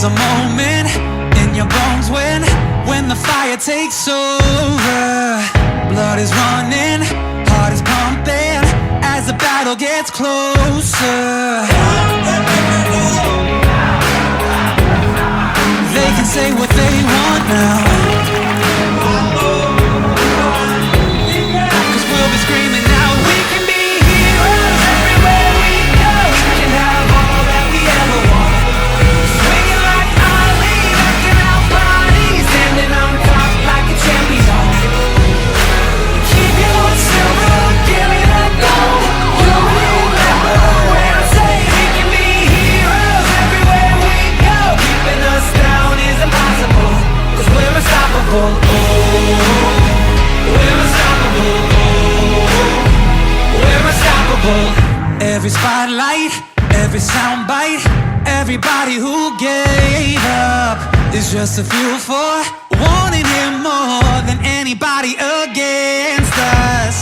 There's a moment in your bones when the fire takes over. Blood is running, heart is pumping as the battle gets closer. They can say what they want now, 'cause we'll be screaming now. We can be heroes everywhere we go. We can have all that we ever want. Swinging like Ali, rocking our bodies, standing on top like a champion. Keep your silver, give me that gold. You remember when I say we can be heroes everywhere we go. Keeping us down is impossible, 'cause we're unstoppable. Oh, we're unstoppable. Oh, we're unstoppable. Every spotlight, every soundbite, everybody who gave up is just a fuel for wanting him more than anybody against us.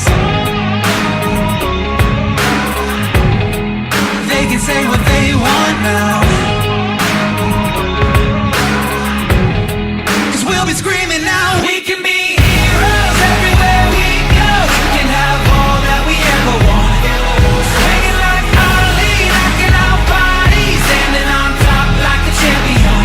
They can say what they want now, 'cause we'll be screaming now. We can be heroes everywhere we go. We can have all that we ever want. Swinging like Ali, rocking our bodies, standing on top like a champion.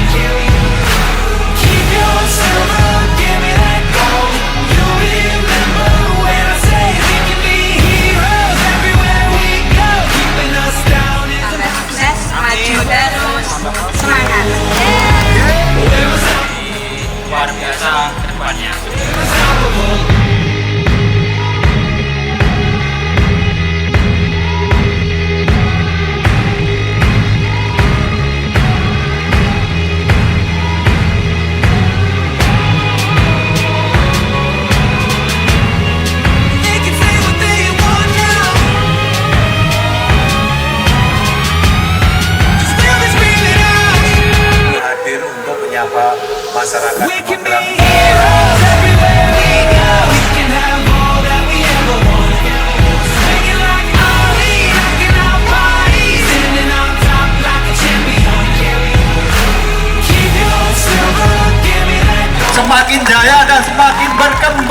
Keep your silver, give me that gold. You remember when I say we can be heroes everywhere we go. Keeping us down is Sampai sukses, maju terus, semangat. Luar biasa kedepannya. unstoppable. They can say what they want now, 'cause we'll be screaming out. Hadir untuk menyapa masyarakat We can be Magelang. heroes everywhere we go. We can have all that we ever want. Swinging like Ali, rocking our bodies, standing on top like a champion. Keep your silver, give me that gold. Semakin jaya dan semakin berkembang.